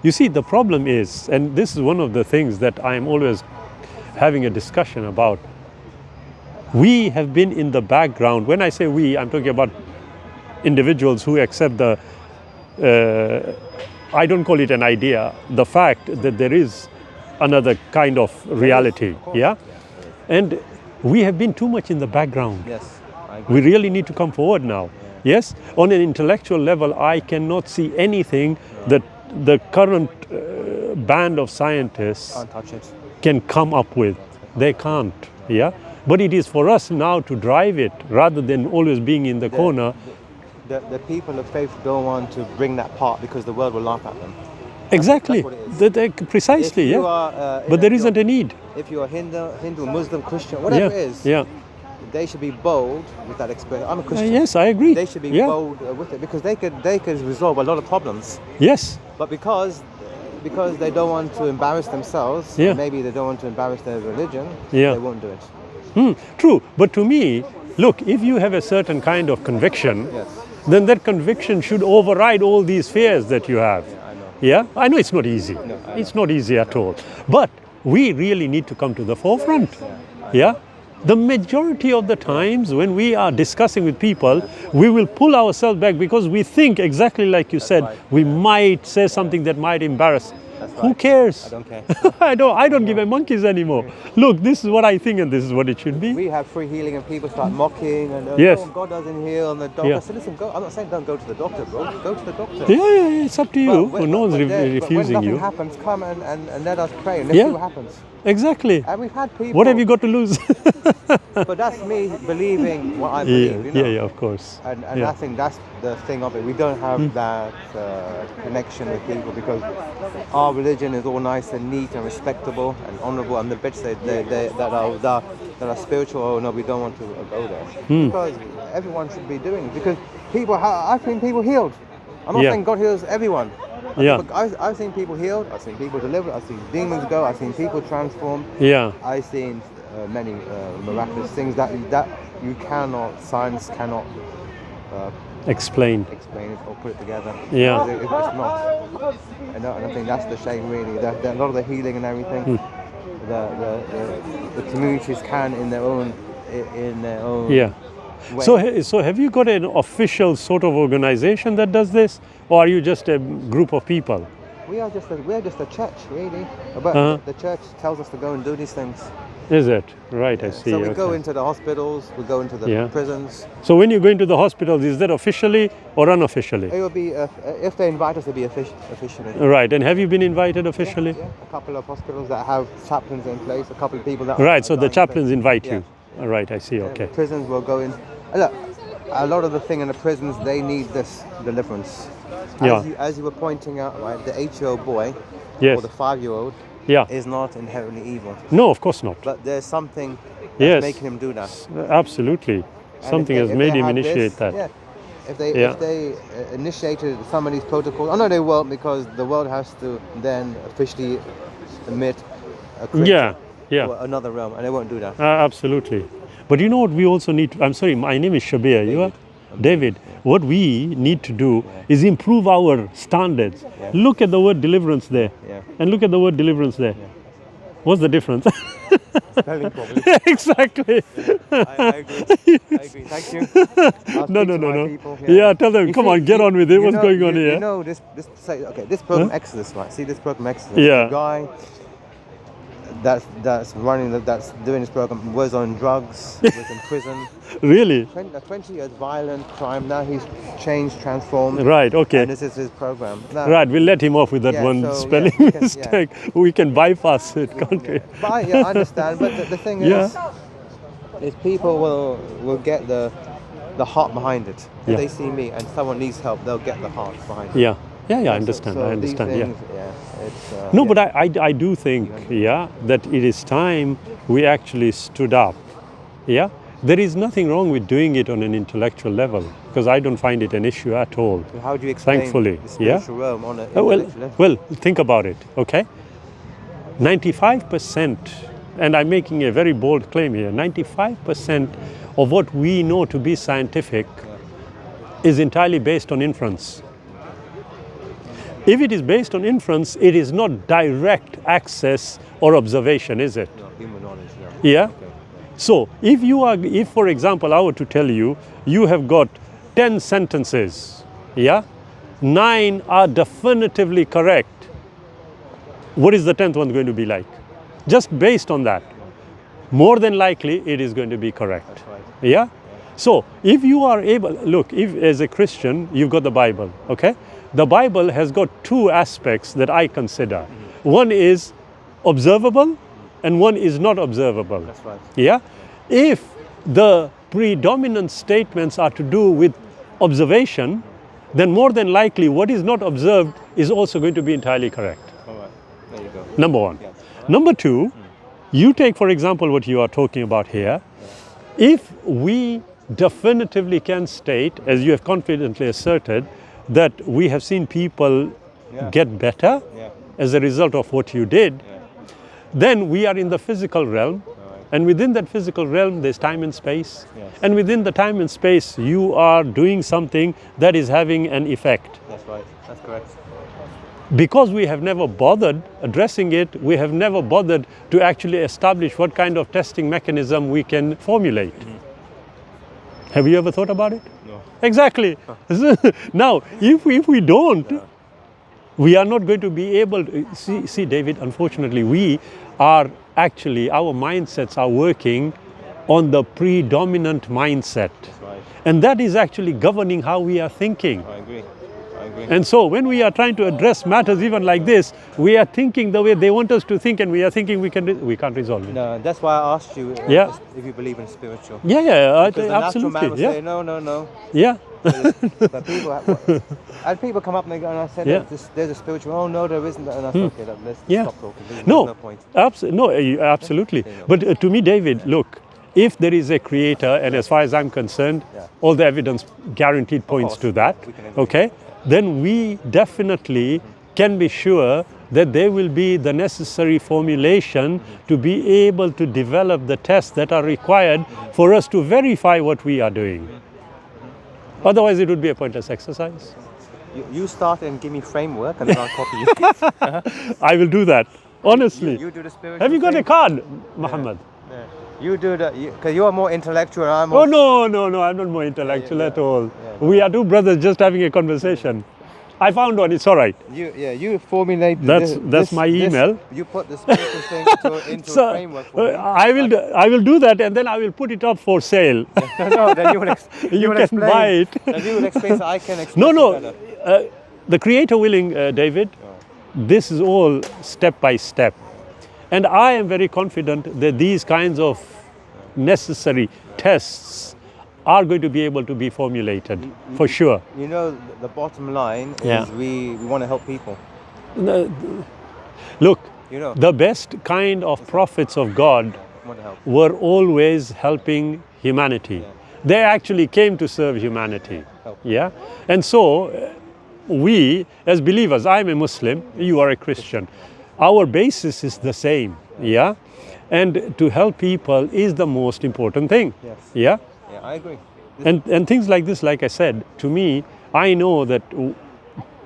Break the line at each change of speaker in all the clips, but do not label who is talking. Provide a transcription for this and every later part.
You see, the problem is, and this is one of the things that I'm always having a discussion about, we have been in the background. When I say we, I'm talking about individuals who accept the, I don't call it an idea, the fact that there is another kind of reality, yeah? And we have been too much in the background.
Yes, I
We
agree.
really need to come forward now. Yes, on an intellectual level, I cannot see anything that the current band of scientists
Can't touch it.
can come up with. They can't, yeah? But it is for us now to drive it rather than always being in the corner.
The people of faith don't want to bring that part because the world will laugh at them.
Exactly,
that's what it is.
precisely,
If you
yeah.
are,
But there isn't a need.
If you're Hindu, Muslim, Christian, whatever
Yeah,
it is,
yeah.
they should be bold with that expression. I'm a Christian.
Yes, I agree.
They should be
Yeah.
bold with it because they could resolve a lot of problems.
Yes,
But because they don't want to embarrass themselves,
Yeah.
maybe they don't want to embarrass their religion,
Yeah.
they won't do it.
true. But to me, look, if you have a certain kind of conviction,
Yes.
then that conviction should override all these fears that you have.
I know.
Yeah, I know it's not easy.
I
It's not easy at all. But we really need to come to the forefront. Yeah. The majority of the times when we are discussing with people, we will pull ourselves back because we think exactly like you said,
right.
we might say something that might embarrass.
That's
Who
right.
cares?
I don't care.
I don't give a monkeys anymore. Look, this is what I think and this is what it should be.
We have free healing and people start mocking and
Yes.
oh, God doesn't heal and the doctor.
Yeah.
I said, listen, go. I'm not saying don't go to the doctor, bro. Go to the doctor.
Yeah, it's up to you.
But
No one's
but when
refusing
nothing
you.
happens, come and let us pray and let's
Yeah.
see what happens.
Exactly.
And we've had people.
What have you got to lose?
But that's me believing what I believe. You know?
yeah, of course.
And
Yeah.
I think that's the thing of it. We don't have that connection with people because our religion is all nice and neat and respectable and honourable, and the bits that are spiritual. Oh no, we don't want to go there because everyone should be doing it. Because I've seen people healed. I'm not
Yeah.
saying God heals everyone.
Yeah.
I've seen people healed. I've seen people delivered. I've seen demons go. I've seen people transformed.
Yeah.
I've seen many miraculous things that you cannot, science cannot
Explain.
explain it or put it together.
Yeah.
Because it's not. And I think that's the shame, really. That a lot of the healing and everything, the communities can in their own
Yeah.
way.
So have you got an official sort of organization that does this, or are you just a group of people?
We are just a church, really. But the church tells us to go and do these things.
Is it? Right, I see.
So we go
okay.
into the hospitals, we go into the
Yeah.
prisons.
So when you go into the hospitals, is that officially or unofficially?
It will be if they invite us to be officially.
Right, and have you been invited officially?
Yeah, a couple of hospitals that have chaplains in place, a couple of people that.
Right,
are
so the
dying
chaplains invite
Yeah.
you. All right, I see,
Yeah,
okay.
the prisons will go in. Look, a lot of the thing in the prisons, they need this deliverance.
Yeah.
As you were pointing out, right, the 8-year-old boy
Yes.
or the 5-year-old
Yeah.
is not inherently evil,
No, of course not.
but there's something that's
Yes.
making him do that.
Absolutely.
And
Something
if
has made him
had
initiate
this,
that.
Yeah. If they
Yeah.
initiated some of these protocols, I know they won't because the world has to then officially admit a creature
Yeah.
or another realm, and they won't do that.
Absolutely. But you know what we also need I'm sorry, my name is Shabir. You are? David. What we need to do is improve our standards.
Yeah.
Look at the word deliverance there.
Yeah.
And look at the word deliverance there. What's the difference?
Spelling probably.
Exactly.
I agree. Thank you. I'll
No,
speak
no,
to
no,
my
no.
people,
Yeah, tell them,
You
come
see,
on, get on with it.
you
What's
know-
going on
you-
here?
You know this this program Exodus, right? See this program Exodus.
Yeah.
The guy that's that's doing this program was on drugs, was in prison.
Really?
20 years violent crime. Now he's changed, transformed.
Right, okay.
And this is his program. Now,
Right, we'll let him off with that
Yeah,
one
so, yeah,
spelling
we can- yeah.
mistake. We can bypass it, can't we?
But I understand. But the thing
Yeah.
is people will get the heart behind it. If
Yeah.
they see me and someone needs help, they'll get the heart behind it.
Yeah, I
So-
understand,
so
I
these
understand,
things,
yeah.
It's,
No,
yeah.
but I do think, yeah, that it is time we actually stood up. Yeah, there is nothing wrong with doing it on an intellectual level because I don't find it an issue at all.
So how do you explain
Thankfully,
the spiritual realm on a
Well,
intellectual level?
well, think about it, okay? 95%, and I'm making a very bold claim here, 95% of what we know to be scientific is entirely based on inference. If it is based on inference, it is not direct access or observation, is it?
No, human knowledge.
Yeah.
Okay.
So if for example I were to tell you, you have got 10 sentences, yeah, 9 are definitively correct. What is the 10th one going to be like? Just based on that, more than likely it is going to be correct.
That's right.
Yeah. So if you are able, look, if as a Christian you've got the Bible, okay, the Bible has got 2 aspects that I consider. One is observable and one is not observable.
That's right.
Yeah. If the predominant statements are to do with observation, then more than likely what is not observed is also going to be entirely correct.
All right. There you go.
Number 1.
Yes.
Number 2, you take for example what you are talking about here. If we definitively can state, as you have confidently asserted, that we have seen people get better
Yeah.
as a result of what you did, then we are in the physical realm. And within that physical realm, there's time and space.
Yes.
And within the time and space, you are doing something that is having an effect.
That's right. That's correct.
Because we have never bothered addressing it, we have never bothered to actually establish what kind of testing mechanism we can formulate. Have you ever thought about it?
No.
Exactly. Now, if we don't, we are not going to be able to see, David, unfortunately, we are actually, our mindsets are working on the predominant mindset.
That's right.
And that is actually governing how we are thinking.
I agree. I agree.
And so when we are trying to address matters even like this, we are thinking the way they want us to think, and we are thinking we can't resolve it.
No, that's why I asked you if you believe in spiritual.
Yeah,
Because the natural man
absolutely.
will say, no.
Yeah.
But people, and people come up and they go, and I said,
Yeah.
there's a spiritual. Oh no, there isn't. And I said, okay, let's
Yeah.
stop talking. There's
No,
no point.
absolutely. But to me, David, look, if there is a creator, and as far as I'm concerned, all the evidence guaranteed points
course,
to that,
we can agree.
okay, then we definitely can be sure that there will be the necessary formulation to be able to develop the tests that are required for us to verify what we are doing. Otherwise, it would be a pointless exercise.
You start and give me framework, and then I'll copy you.
I will do that, honestly.
You do the spiritual.
Have you got a
thing.
card, Muhammad?
Yeah. You do the, because you are more intellectual. And I'm
Oh,
more.
no, I'm not more intellectual at all. We are 2 brothers just having a conversation. I found one, it's all right.
You formulate.
That's my email.
You put the spiritual thing into a framework for me.
I will do that, and then I will put it up for sale.
No, then you will
You can
explain.
buy it.
Then you will explain so I can explain.
No. The Creator willing, David, this is all step by step. And I am very confident that these kinds of necessary tests are going to be able to be formulated, for sure.
You know, the bottom line is we want to help people.
Look,
You know,
the best kind of prophets of God
want to help.
were always helping humanity. They actually came to serve humanity.
Help.
Yeah? And so we, as believers, I'm a Muslim, you are a Christian. Our basis is the same. Yeah? And to help people is the most important thing.
Yes.
Yeah?
Yeah, I agree.
And things like this, like I said, to me, I know that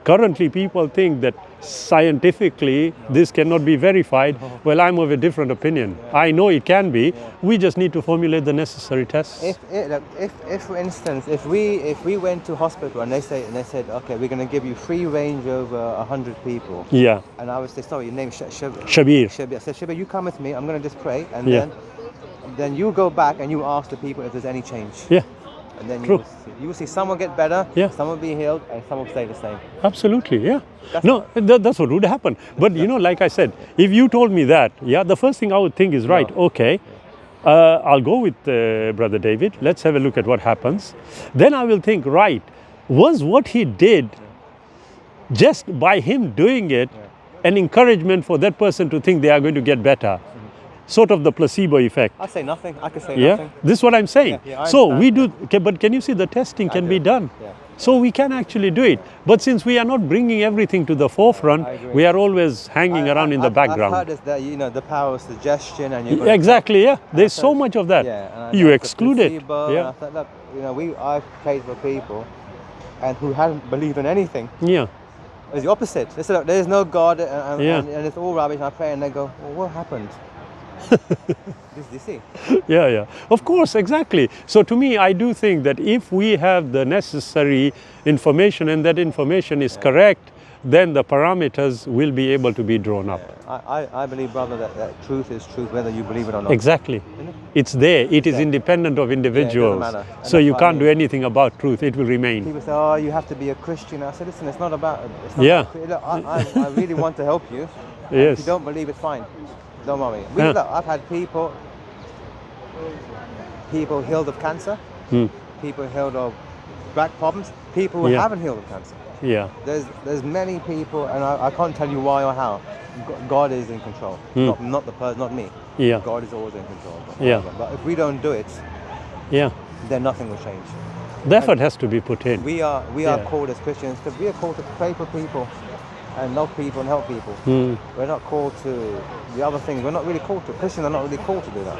currently people think that scientifically this cannot be verified. Well, I'm of a different opinion. I know it can be. We just need to formulate the necessary tests.
If for instance, if we went to hospital and they said, okay, we're going to give you free range over 100 people.
Yeah.
And I would say, sorry, your name is
Shabir.
Shabir. I said, Shabir, you come with me. I'm going to just pray, and
Yeah.
then you go back and you ask the people if there's any change.
Yeah.
And then
True.
you will see some will get better,
Yeah.
some will be healed, and some will stay the same.
Absolutely, yeah.
That's
That's what would happen. But you know, like I said, if you told me that, the first thing I would think is, right, okay, I'll go with Brother David. Let's have a look at what happens. Then I will think, right, was what he did just by him doing it an encouragement for that person to think they are going to get better? Sort of the placebo effect.
I say nothing. I could say
Yeah,
nothing.
this is what I'm saying.
Yeah, I
so
understand.
we do, okay, but can you see the testing can be done?
Yeah.
So we can actually do it. But since we are not bringing everything to the forefront,
I agree.
we are always hanging around in the background.
I've heard that the power of suggestion, and you
Exactly, yeah. There's so much of that.
Yeah, and
You
the
exclude it.
placebo, and
Yeah.
I thought, look, I've prayed for people, and who hadn't believed in anything,
Yeah.
It's the opposite. They say, look, there's no God
Yeah.
and it's all rubbish. And I pray and they go, well, what happened? This you see.
Yeah, yeah. Of course, exactly. So to me, I do think that if we have the necessary information and that information is correct, then the parameters will be able to be drawn up.
I believe, brother, that truth is truth, whether you believe it or not.
Exactly. It's there. It is independent of individuals.
matter. And
So
that's
you
what I
can't do
mean.
anything about truth. It will remain.
People say, oh, you have to be a Christian. I said, listen, it's not about.
Yeah.
Look, I really want to help you. And
Yes.
if you don't believe it, fine. Don't worry.
Yeah.
Look, I've had people healed of cancer, people healed of back problems, people who
Yeah.
haven't healed of cancer.
Yeah.
There's many people, and I can't tell you why or how. God is in control, not the person, not me.
Yeah.
God is always in control.
Yeah.
But if we don't do it,
Yeah.
then nothing will change.
The effort has to be put in.
We are
Yeah.
called as Christians because we are called to pray for people and love people and help people. We're not called to the other things. We're not really called to. Christians are not really called to do that.